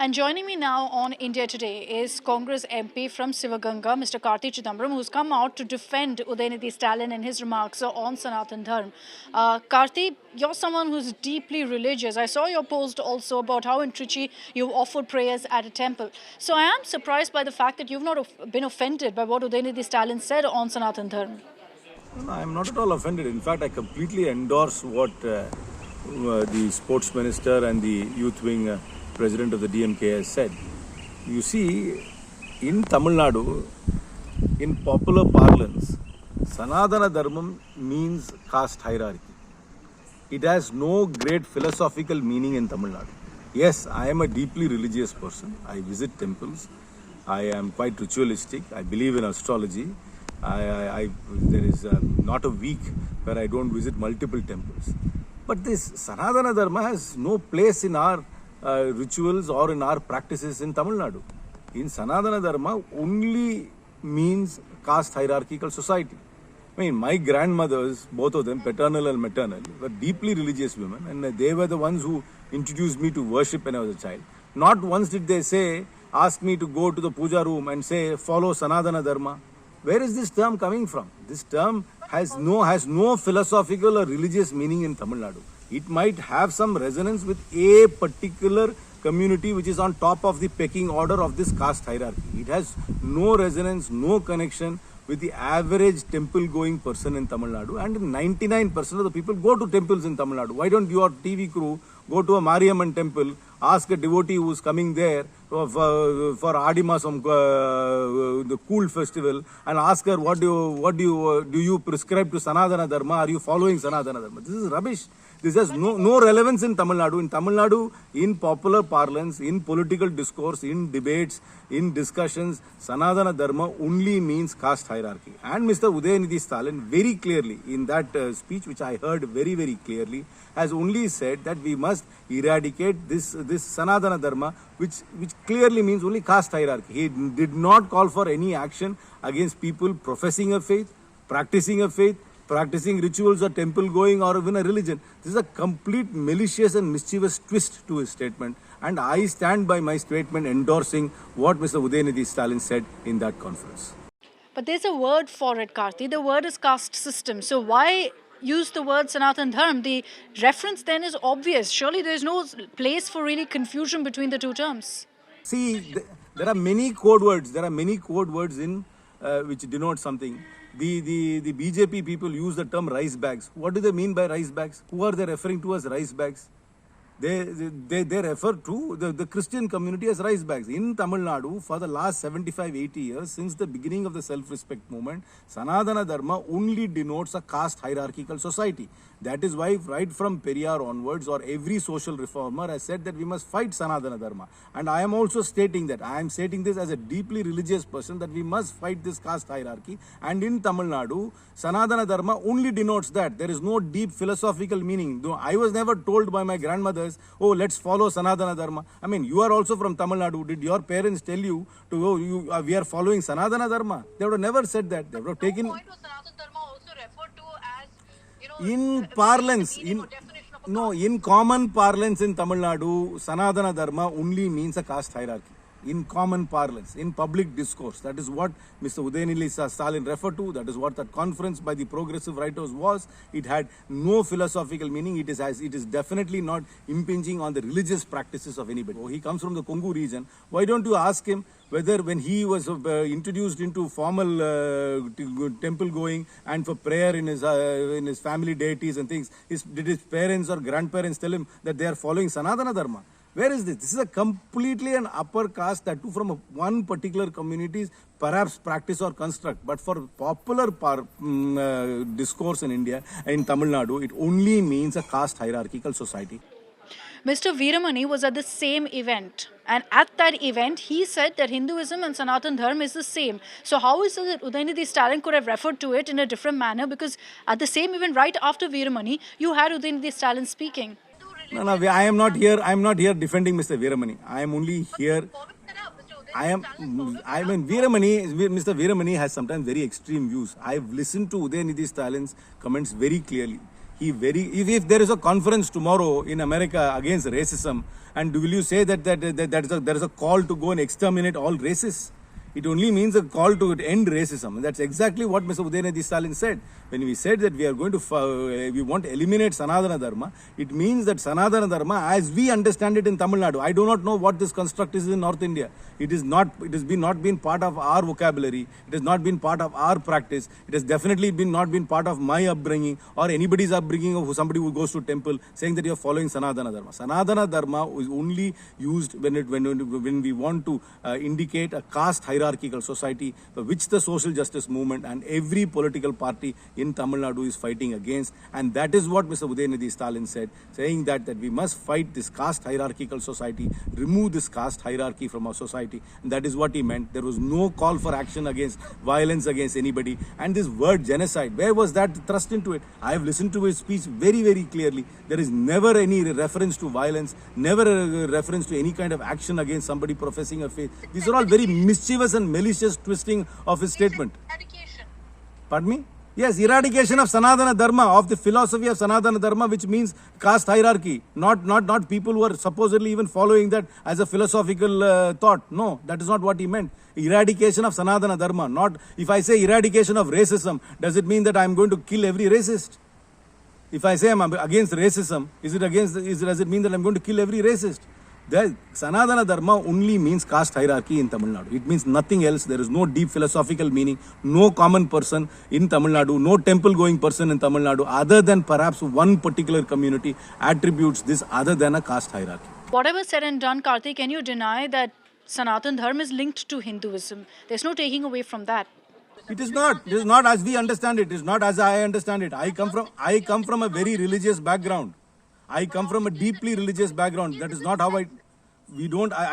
And joining me now on India Today is Congress MP from Sivaganga, Mr. Karti Chidambaram, who's come out to defend Udhayanidhi Stalin and his remarks on Sanatan Dharma. Karti, you're someone who's deeply religious. I saw your post also about how in Trichy you offered prayers at a temple. So I am surprised by the fact that you've not been offended by what Udhayanidhi Stalin said on Sanatan Dharma. No, I am not at all offended. In fact, I completely endorse what the sports minister and the youth wing president of the DMK has said. You see, in Tamil Nadu, in popular parlance, Sanatana Dharma means caste hierarchy. It has no great philosophical meaning in Tamil Nadu. Yes, I am a deeply religious person. I visit temples. I am quite ritualistic. I believe in astrology. There is not a week where I don't visit multiple temples. But this Sanatana Dharma has no place in our rituals or in our practices in Tamil Nadu. In Sanatana Dharma only means caste hierarchical society. I mean, my grandmothers, both of them, paternal and maternal, were deeply religious women, and they were the ones who introduced me to worship when I was a child. Not once did they ask me to go to the puja room and say, follow Sanatana Dharma. Where is this term coming from? This term has no philosophical or religious meaning in Tamil Nadu. It might have some resonance with a particular community which is on top of the pecking order of this caste hierarchy. It has no resonance, no connection with the average temple-going person in Tamil Nadu. And 99% of the people go to temples in Tamil Nadu. Why don't your TV crew go to a Mariamman temple, ask a devotee who's coming there for Adimasam, the cool festival, and ask her, do you prescribe to Sanatana Dharma? Are you following Sanatana Dharma? This is rubbish. This has no relevance in Tamil Nadu. In Tamil Nadu, in popular parlance, in political discourse, in debates, in discussions, Sanatana Dharma only means caste hierarchy. And Mr. Udhayanidhi Stalin very clearly in that speech, which I heard very, very clearly, has only said that we must eradicate this Sanatana Dharma, which clearly means only caste hierarchy. He did not call for any action against people professing a faith, practicing rituals or temple going or even a religion. This is a complete malicious and mischievous twist to his statement, and I stand by my statement endorsing what Mr. Udhayanidhi Stalin said in that conference. But there's a word for it, Karti. The word is caste system. So why use the word Sanatan Dharma? The reference then is obvious. Surely there's no place for really confusion between the two terms. See, there are many code words. There are many code words in which denote something. The BJP people use the term rice bags. What do they mean by rice bags? Who are they referring to as rice bags? They refer to the Christian community as rice bags. In Tamil Nadu, for the last 75-80 years, since the beginning of the self-respect movement, Sanatana Dharma only denotes a caste hierarchical society. That is why right from Periyar onwards, or every social reformer has said that we must fight Sanatana Dharma. And I am also stating that. I am stating this as a deeply religious person, that we must fight this caste hierarchy. And in Tamil Nadu, Sanatana Dharma only denotes that. There is no deep philosophical meaning. Though I was never told by my grandmothers, oh, let's follow Sanatana Dharma. I mean, you are also from Tamil Nadu. Did your parents tell you to go, we are following Sanatana Dharma? They would have never said that. They would have taken... In parlance, in common parlance in Tamil Nadu, Sanatana Dharma only means a caste hierarchy. In common parlance, in public discourse. That is what Mr. Udhayanidhi Stalin referred to. That is what that conference by the progressive writers was. It had no philosophical meaning. It is definitely not impinging on the religious practices of anybody. Oh, he comes from the Kongu region. Why don't you ask him whether when he was introduced into formal temple going and for prayer in his family deities and things, did his parents or grandparents tell him that they are following Sanatana Dharma? Where is this? This is a completely an upper caste, that too from one particular community's perhaps practice or construct. But for popular discourse in India, in Tamil Nadu, it only means a caste hierarchical society. Mr. Veeramani was at the same event. And at that event, he said that Hinduism and Sanatan Dharma is the same. So how is it that Udhayanidhi Stalin could have referred to it in a different manner? Because at the same event, right after Veeramani, you had Udhayanidhi Stalin speaking. No, I am not here. I am not here defending Mr. Veeramani. I am only here. Mr. Veeramani has sometimes very extreme views. I have listened to Udhayanidhi Stalin's comments very clearly. If there is a conference tomorrow in America against racism, and will you say that there is a call to go and exterminate all racists? It only means a call to end racism. And that's exactly what Mr. Udhayanidhi Stalin said. When we said that we are going to, we want to eliminate Sanatana Dharma, it means that Sanatana Dharma, as we understand it in Tamil Nadu, I do not know what this construct is in North India. It has not been part of our vocabulary. It has not been part of our practice. It has definitely not been part of my upbringing or anybody's upbringing of somebody who goes to temple saying that you are following Sanatana Dharma. Sanatana Dharma is only used when we want to indicate a caste hierarchical society for which the social justice movement and every political party in Tamil Nadu is fighting against. And that is what Mr. Udhayanidhi Stalin said, saying that we must fight this caste hierarchical society, remove this caste hierarchy from our society. And that is what he meant. There was no call for action against violence against anybody. And this word genocide, where was that thrust into it? I have listened to his speech very, very clearly. There is never any reference to violence, never a reference to any kind of action against somebody professing a faith. These are all very mischievous and malicious twisting of his statement. Eradication. Pardon me? Yes, eradication of Sanatana Dharma, of the philosophy of Sanatana Dharma, which means caste hierarchy, not people who are supposedly even following that as a philosophical thought. No, that is not what he meant. Eradication of Sanatana Dharma. Not, if I say eradication of racism, does it mean that I am going to kill every racist? If I say I am against racism, does it mean that I am going to kill every racist? The Sanatana Dharma only means caste hierarchy in Tamil Nadu. It means nothing else. There is no deep philosophical meaning, no common person in Tamil Nadu, no temple-going person in Tamil Nadu, other than perhaps one particular community attributes this other than a caste hierarchy. Whatever said and done, Karti, can you deny that Sanatan Dharma is linked to Hinduism? There's no taking away from that. It is not. It is not as we understand it. It is not as I understand it. I come from a very religious background. I come from a deeply religious background. That is not how I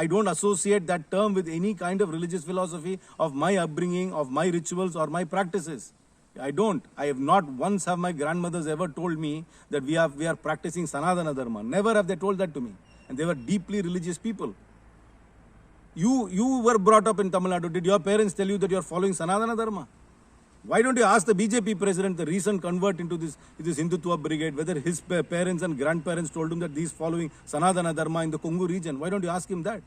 don't associate that term with any kind of religious philosophy of my upbringing, of my rituals or my practices. I don't. I have not once have my grandmothers ever told me that we are practicing Sanatana Dharma. Never have they told that to me. And they were deeply religious people. You were brought up in Tamil Nadu. Did your parents tell you that you are following Sanatana Dharma? Why don't you ask the BJP president, the recent convert into this Hindutva brigade, whether his parents and grandparents told him that he's following Sanatana Dharma in the Kongu region? Why don't you ask him that?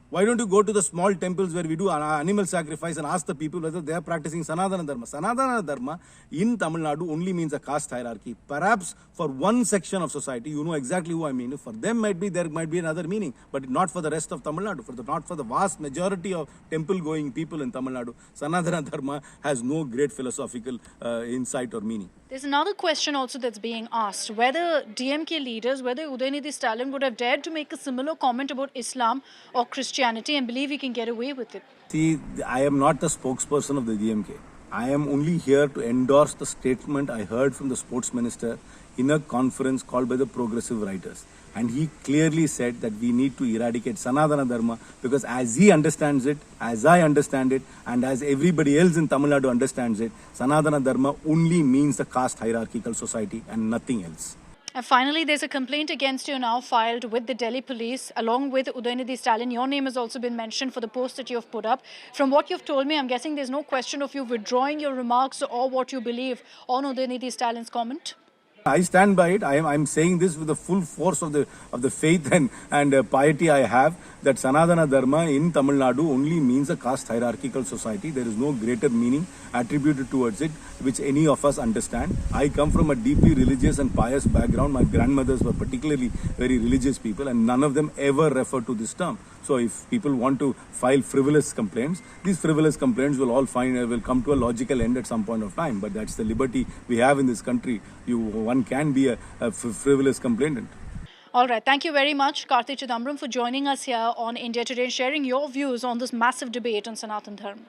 Why don't you go to the small temples where we do animal sacrifice and ask the people whether they are practicing Sanatana Dharma? Sanatana Dharma in Tamil Nadu only means a caste hierarchy. Perhaps for one section of society, you know exactly who I mean. For them, there might be another meaning, but not for the rest of Tamil Nadu. Not for the vast majority of temple-going people in Tamil Nadu. Sanatana Dharma has no great philosophical insight or meaning. There's another question also that's being asked, whether DMK leaders, whether Udhayanidhi Stalin would have dared to make a similar comment about Islam or Christianity and believe he can get away with it. See, I am not the spokesperson of the DMK. I am only here to endorse the statement I heard from the sports minister in a conference called by the progressive writers. And he clearly said that we need to eradicate Sanatana Dharma because as he understands it, as I understand it, and as everybody else in Tamil Nadu understands it, Sanatana Dharma only means the caste hierarchical society and nothing else. And finally, there's a complaint against you now filed with the Delhi police, along with Udhayanidhi Stalin. Your name has also been mentioned for the post that you have put up. From what you've told me, I'm guessing there's no question of you withdrawing your remarks or what you believe on Udhayanidhi Stalin's comment. I stand by it. I'm saying this with the full force of the faith and piety I have, that Sanatana Dharma in Tamil Nadu only means a caste hierarchical society. There is no greater meaning attributed towards it which any of us understand. I come from a deeply religious and pious background. My grandmothers were particularly very religious people and none of them ever referred to this term. So if people want to file frivolous complaints, these frivolous complaints will all will come to a logical end at some point of time. But that's the liberty we have in this country. One can be a frivolous complainant. All right. Thank you very much, Karti Chidambaram, for joining us here on India Today and sharing your views on this massive debate on Sanatan Dharma.